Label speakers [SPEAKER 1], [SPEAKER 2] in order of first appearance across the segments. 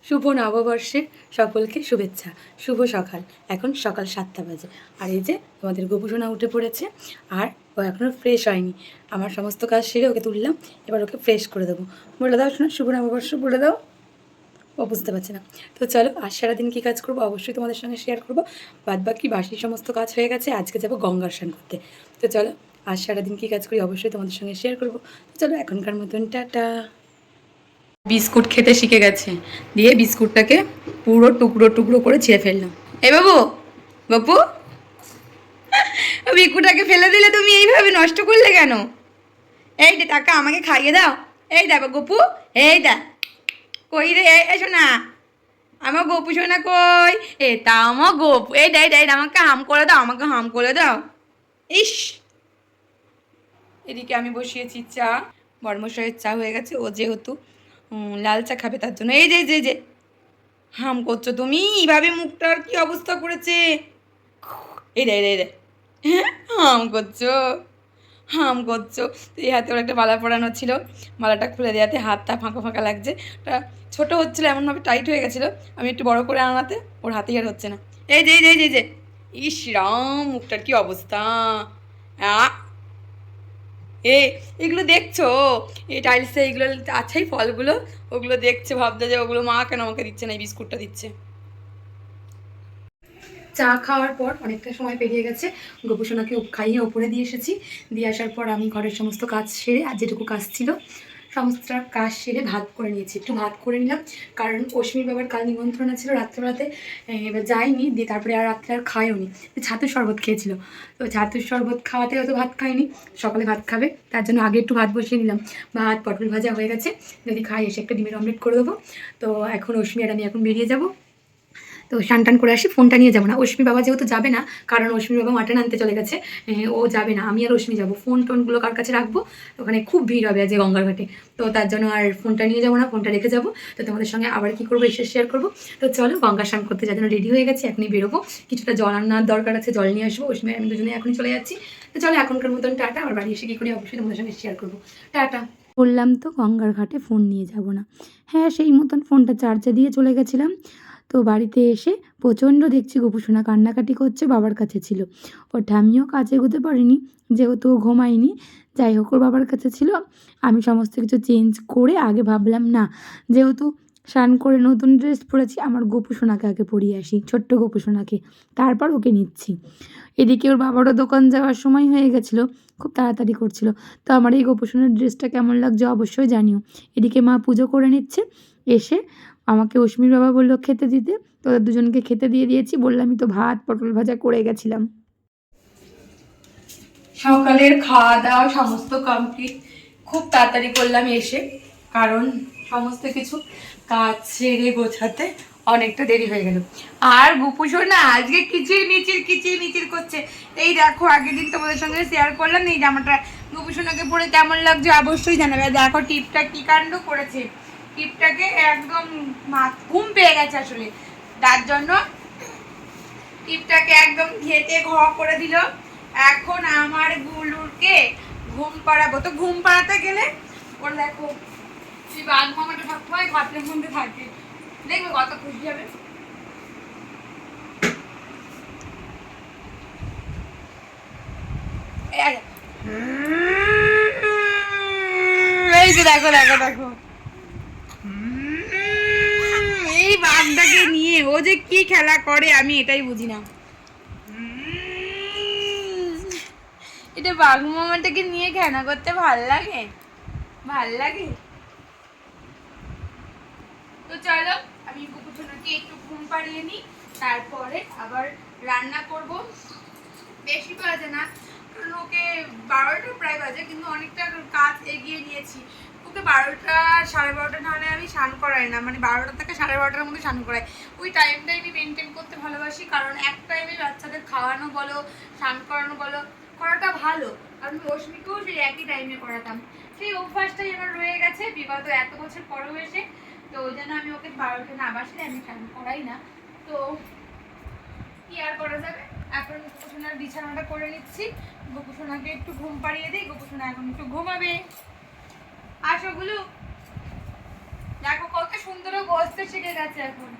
[SPEAKER 1] শুভ নববর্ষের সকলকে শুভেচ্ছা। শুভ সকাল। এখন সকাল 7টা বাজে। আর এই যে তোমাদের গোপুসোনা উঠে পড়েছে, আর ও এখনও ফ্রেশ হয়নি। আমার সমস্ত কাজ সেরে ওকে তুললাম, এবার ওকে ফ্রেশ করে দেবো। বলে দাও শোনো, শুভ নববর্ষ বলে দাও। ও বুঝতে পারছে না। তো চলো, আজ সারাদিন কী কাজ করবো অবশ্যই তোমাদের সঙ্গে শেয়ার করবো। বাদ বাকি বাসি সমস্ত কাজ হয়ে গেছে, আজকে যাবো গঙ্গার স্নান করতে। তো চলো, আজ সারাদিন কী কাজ করি অবশ্যই তোমাদের সঙ্গে শেয়ার করবো। তো চলো, এখনকার মতন টাটা। বিস্কুট খেতে শিখে গেছে, দিয়ে বিস্কুটটাকে পুরো টুকরো টুকরো করে ছিঁড়ে ফেললাম। এই বাবু, বাপু, বিস্কুটটাকে ফেলে দিলে তুমি এইভাবে নষ্ট করলে কেন? এই দে টাকা আমাকে খাইয়ে দাও। এই দা গপু, এই দা কই রে, এসো না, আমার গপু শোনা কই? তা আমার গপু, এই দে আমাকে হাম করে দাও, আমাকে হাম করে দাও। ইস, এদিকে আমি বসিয়েছি চা, বর্মশাইয়ের চা হয়ে গেছে। ও যেহেতু লাল চা খাবে তার জন্য এই যে হাম করছো তুমি, এইভাবে মুখটার কি অবস্থা করেছে। এই রে হাম করছো, হাম করছো। তো এই হাতে ওর একটা মালা পরানো ছিল, মালাটা খুলে দেওয়াতে হাতটা ফাঁকা ফাঁকা লাগছে। ওটা ছোটো হচ্ছিলো, এমনভাবে টাইট হয়ে গেছিলো, আমি একটু বড় করে আনাতে ওর হাতেই আর হচ্ছে না। এই যে ইস রাম, মুখটার কি অবস্থা। এগুলো দেখছো, এই টাইলসে এইগুলো আছেই ফলগুলো, ওগুলো দেখছে, ভাবছে যে ওগুলো মা কেন আমাকে দিচ্ছে না, এই বিস্কুটটা দিচ্ছে। চা খাওয়ার পর অনেকটা সময় পেরিয়ে গেছে, গোপুসোনাকে খাইয়ে ওপরে দিয়ে এসেছি। দিয়ে আসার পর আমি ঘরের সমস্ত কাজ সেরে, আর যেটুকু কাজ ছিল সমস্ত কাজ সেরে ভাত করে নিয়েছি। একটু ভাত করে নিলাম, কারণ অশ্মির বাবার কাল নিমন্ত্রণ ছিল রাত্রেবেলাতে, এবার যাইনি। দিয়ে তারপরে আর রাত্রে আর খায়ও নি, ছাতুর শরবত খেয়েছিল। তো ছাতুর শরবত খাওয়াতে হয়তো ভাত খাইনি, সকালে ভাত খাবে তার জন্য আগে একটু ভাত বসিয়ে নিলাম। ভাত পটল ভাজা হয়ে গেছে, যদি খাই এসে একটা ডিমের অমলেট করে দেবো। তো এখন অশ্মি আর আমি এখন বেরিয়ে যাবো। তো স্নান টান করে আসি, ফোনটা নিয়ে যাবো না। অশ্মি বাবা যেহেতু যাবে না, কারণ অশ্মির বাবা মাটন আনতে চলে গেছে, ও যাবে না, আমি আর অশ্মি যাবো। ফোন টোনগুলো কার কাছে রাখবো, ওখানে খুব ভিড় হবে আজ গঙ্গার ঘাটে। তো তার জন্য আর ফোনটা নিয়ে যাবো না, ফোনটা রেখে যাবো। তো তোমাদের সঙ্গে আবার কি করবো এসে শেয়ার করবো। তো চলো, গঙ্গা স্নান করতে যার জন্য রেডি হয়ে গেছি, এখনই বেরোবো। কিছুটা জল আনার দরকার আছে, জল নিয়ে আসবো। অশ্মি আমি দুজনে এখনই চলে যাচ্ছি। তো চলো, এখনকার মতন টাটা। আমার বাড়ি এসে কী করি অবশ্যই তোমাদের সঙ্গে শেয়ার করবো। টাটা। বললাম তো গঙ্গার ঘাটে ফোন নিয়ে যাব না, হ্যাঁ সেই মতন ফোনটা চার্জে দিয়ে চলে গেছিলাম। তো বাড়িতে এসে প্রচণ্ড দেখছি গোপুসোনা কান্নাকাটি করছে, বাবার কাছে ছিল। ওর ঠাম্মিও কাছে এগোতে পারিনি, যেহেতু ও ঘুমায়নি। যাই হোক, ওর বাবার কাছে ছিল। আমি সমস্ত কিছু চেঞ্জ করে আগে ভাবলাম না, যেহেতু স্নান করে নতুন ড্রেস পরেছি, আমার গোপুসোনাকে আগে পরিয়ে আসি, ছোট্ট গোপুসোনাকে, তারপর ওকে নিচ্ছি। এদিকে ওর বাবারও দোকান যাওয়ার সময় হয়ে গেছিলো, খুব তাড়াতাড়ি করছিল। তো আমার এই গোপুসোনার ড্রেসটা কেমন লাগছে অবশ্যই জানিও। এদিকে মা পুজো করে নিচ্ছে, এসে আমাকে অশ্মির বাবা বললো খেতে দিতে, তোদের দুজনকে খেতে দিয়ে দিয়েছি। বললামই তো ভাত পটল ভাজা করে গেছিলাম। সকালের খাওয়া দাওয়া সমস্ত কমপ্লিট, খুব তাড়াতাড়ি করলাম এসে, কারণ সমস্ত কিছু কাজ সেরে গোছাতে অনেকটা দেরি হয়ে গেল। আর গোপুসোনা আজকে কিচির মিচির করছে। এই দেখো, আগের দিন তোমাদের সঙ্গে শেয়ার করলাম এই জামাটা গোপুসোনাকে পরে কেমন লাগছে অবশ্যই জানাবে। দেখো টিপটা কি কাণ্ড করেছে, টিপটাকে একদম ঘুম পেয়ে গেছে আসলে, তার জন্য টিপটাকে একদম ঘেটে ঘ করে দিল। এখন আমার গুলুরকে ঘুম পাড়াবো। তো ঘুম পাড়াতে গেলে ওর দেখো তুই বাঘ মামাটা সবসময় ঘাটের মধ্যে থাকে, দেখবে কত খুশি হবে। এই যে দেখো এই বাঘটাকে নিয়ে ও যে কি খেলা করে আমি এটাই বুঝি না। এটা বাঘ মামাটাকে নিয়ে খেলা করতে ভাল লাগে। তো চলো, আমি গোপুসোনাকে একটু ঘুম পাড়িয়ে নিই, তারপরে আবার রান্না করব। বেশি বাজে না, কারণ ওকে 12টা প্রায় বাজে, কিন্তু অনেকটা কাজ এগিয়ে নিয়েছি। ওকে 12টা 12:30 নাহলে আমি স্নান করাই না, মানে 12টা থেকে 12:30টার মধ্যে স্নান করাই। ওই টাইমটাই আমি মেনটেন করতে ভালোবাসি, কারণ এক টাইমে বাচ্চাদের খাওয়ানো বলো স্নান করানো বলো করাটা ভালো। আর আমি অশ্মিকেও সেই একই টাইমে করাতাম, সেই অভ্যাসটাই আমার রয়ে গেছে বিগত এত বছর পরেও এসে। তো ওই জন্য আমি ওকে 12টা না বাসলে আমি স্নান করাই না। তো কি আর করা যাবে, এখন গোপুসোনার বিছানাটা করে নিচ্ছি, গোপুসোনাকে একটু ঘুম পাড়িয়ে দিই। গোপুসোনা এখন একটু ঘুমাবে। আসো গুলু, দেখো কত সুন্দর বসতে শিখে গেছে এখন।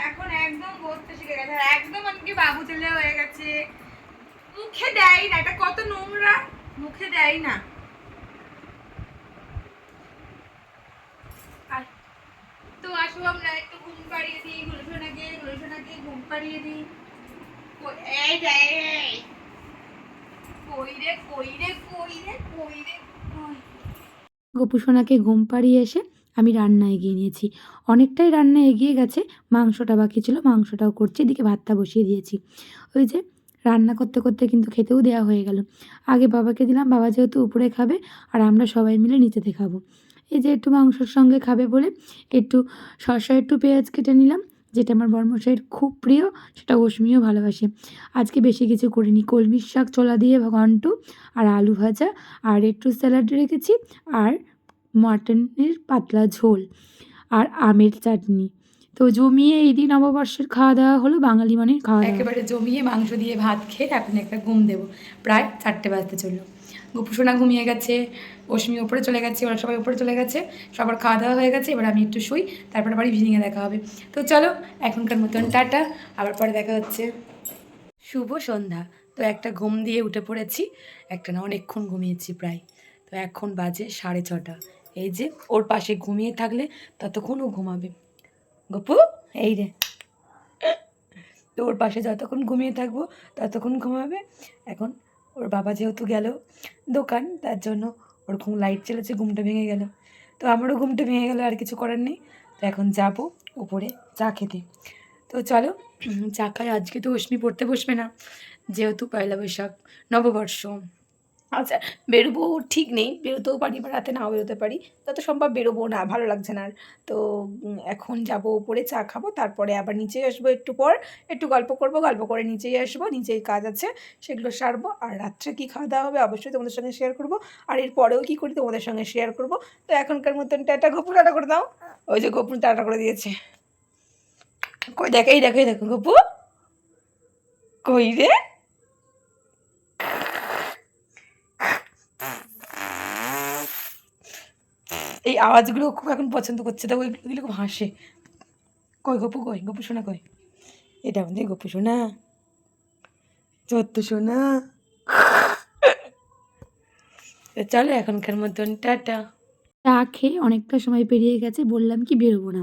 [SPEAKER 1] এখন একদম বসতে শিখে গেছে, আর একদম এমনকি বাবু ছেলে হয়ে গেছে। মুখে দেয় না, এটা কত নোংরা, মুখে দেয় না। তো আসো আমরা একটু ঘুম পাড়িয়ে দিই গুলশোনাকে ঘুম পাড়িয়ে দিই। এই রে কই রে কই রে কই রে কই রে কই। গোপুসোনাকে ঘুম পাড়িয়ে এসে আমি রান্না এগিয়ে নিয়েছি। অনেকটাই রান্না এগিয়ে গেছে, মাংসটা বাকি ছিল, মাংসটাও করছি, এদিকে ভাতটা বসিয়ে দিয়েছি। ওই যে রান্না করতে করতে কিন্তু খেতেও দেওয়া হয়ে গেল। আগে বাবাকে দিলাম, বাবা যেহেতু উপরে খাবে আর আমরা সবাই মিলে নিচেতে খাবো। এই যে একটু মাংসর সঙ্গে খাবে বলে একটু শসা একটু পেঁয়াজ কেটে নিলাম, যেটা আমার বড়মশাইয়ের খুব প্রিয়, সেটা অশ্মিও ভালোবাসে। আজকে বেশি কিছু করিনি, কলমির শাক ছোলা দিয়ে ঘন্ট আর আলু ভাজা আর একটু স্যালাড রেখেছি আর মাটনের পাতলা ঝোল আর আমের চাটনি। তো জমিয়ে এই দিন নববর্ষের খাওয়া দাওয়া হলো, বাঙালি মানের খাওয়া দাওয়া। একেবারে জমিয়ে মাংস দিয়ে ভাত খেয়ে এখন একটা ঘুম দেবো। প্রায় 4টে বাজতে চললো। গোপুসোনা ঘুমিয়ে গেছে, অশ্মি ওপরে চলে গেছে, ওরা সবাই উপরে চলে গেছে, সবার খাওয়া দাওয়া হয়ে গেছে। এবার আমি একটু শুই, তারপরে আবার ইভিনিংয়ে দেখা হবে। তো চলো এখনকার মতন টাটা, আবার পরে দেখা হচ্ছে। শুভ সন্ধ্যা। তো একটা ঘুম দিয়ে উঠে পড়েছি, একটা না অনেকক্ষণ ঘুমিয়েছি প্রায়। তো এখন বাজে 6:30। এই যে ওর পাশে ঘুমিয়ে থাকলে ততক্ষণ ও ঘুমাবে। গপু এই রে, তো ওর পাশে যতক্ষণ ঘুমিয়ে থাকবো ততক্ষণ ঘুমাবে। এখন ওর বাবা যেহেতু গেল দোকান, তার জন্য ওর ঘুম লাইট চলেছে, ঘুমটা ভেঙে গেল। তো আমারও ঘুমটা ভেঙে গেল, আর কিছু করার নেই। তো এখন যাব উপরে চা খেতে। তো চলো চা খাই। আজকে তো অশ্মি পড়তে বসবে না, যেহেতু পয়লা বৈশাখ নববর্ষ। আচ্ছা, বেরোবো ঠিক নেই, বেরোতেও পারি বা রাতে নাও বেরোতে পারি, যত সম্ভব বেরোবো না, ভালো লাগছে না আর। তো এখন যাব উপরে চা খাবো, তারপরে আবার নিচে আসবো, একটু পর একটু গল্প করব, গল্প করে নিচেই আসবো, নিচেই কাজ আছে সেগুলো সারবো। আর রাত্রে কী খাওয়া দাওয়া হবে অবশ্যই তোমাদের সঙ্গে শেয়ার করবো, আর এর পরেও কী করি তোমাদের সঙ্গে শেয়ার করবো। তো এখনকার মতন টাটা। গপু টাটা করে দাও। ওই যে গপু টাটা করে দিয়েছে, কই দেখাই দেখাই দেখো গপু কই রে। এই আওয়াজগুলো খুব এখন পছন্দ করছে, তো ওইগুলো খুব হাসে। কই গপু, কই গপু শোনা, কই এটা আমাদের গপু শোনা, চত্ব শোনা। চলো এখনকার মতন টাটা। চা খেয়ে অনেকটা সময় পেরিয়ে গেছে, বললাম কি বেরোবো না,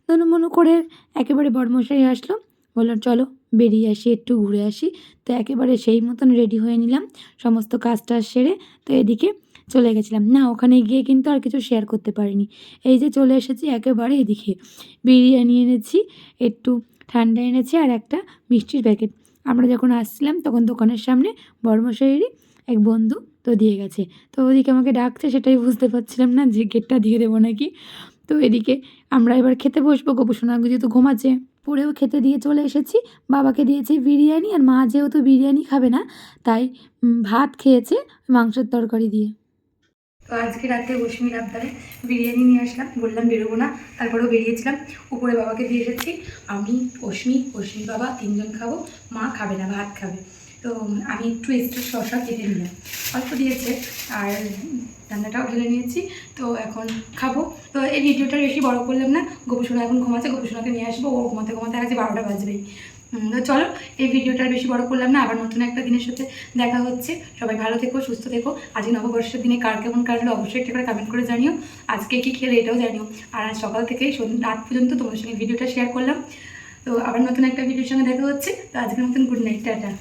[SPEAKER 1] তখন মনে করে একেবারে বড়মশাই আসলো, বললাম চলো বেরিয়ে আসি, একটু ঘুরে আসি। তো একেবারে সেই মতন রেডি হয়ে নিলাম, সমস্ত কাজটা সেরে। তো এদিকে চলে গেছিলাম না, ওখানে গিয়ে কিন্তু আর কিছু শেয়ার করতে পারিনি। এই যে চলে এসেছি একেবারে এদিকে, বিরিয়ানি এনেছি, একটু ঠান্ডা এনেছি আর একটা মিষ্টির প্যাকেট। আমরা যখন আসছিলাম তখন দোকানের সামনে বড়মশাইয়েরই এক বন্ধু তো দিয়ে গেছে। তো ওদিকে আমাকে ডাকছে, সেটাই বুঝতে পারছিলাম না যে গেটটা দিয়ে দেবো নাকি। তো এদিকে আমরা এবার খেতে বসবো, গোপুসোনা যেহেতু ঘুমাচ্ছে, পরেও খেতে দিয়ে চলে এসেছি। বাবাকে দিয়েছি বিরিয়ানি, আর মা যেহেতু বিরিয়ানি খাবে না তাই ভাত খেয়েছে মাংসের তরকারি দিয়ে। তো আজকে রাতে অশ্মির আবদারে বিরিয়ানি নিয়ে আসলাম, বললাম বেরোবো না, তারপরেও বেরিয়েছিলাম। উপরে বাবাকে দিয়ে এসেছি, আমি অশ্মি বাবা 3জন খাবো, মা খাবে না, ভাত খাবে। তো আমি একটু এক্সট্রা শসা কেটে নিলাম, অল্প দিয়েছে, আর রান্নাটাও ঢেলে নিয়েছি। তো এখন খাবো। তো এই ভিডিওটা বেশি বড় করলাম না, গোপুসোনা এখন ঘুমাচ্ছে, গোপুসোনাকে নিয়ে আসবো, ও ঘুমাতে ঘুমাতে আজকে 12টা বাজবেই। তো চলো এই ভিডিওটা বেশি বড় করলাম না, আবার নতুন একটা দিনের সাথে দেখা হচ্ছে। সবাই ভালো থেকো, সুস্থ থেকো। আজকে নববর্ষের দিনে কার কেমন কাটলো অবশ্যই একটা করে কমেন্ট করে জানিও, আজকে কী খেলে এটাও জানিও। আর আজ সকাল থেকে রাত পর্যন্ত তোমার সঙ্গে ভিডিওটা শেয়ার করলাম। তো আবার নতুন একটা ভিডিওর সঙ্গে দেখা হচ্ছে। তো আজকের মতন গুড নাইট, টাটা।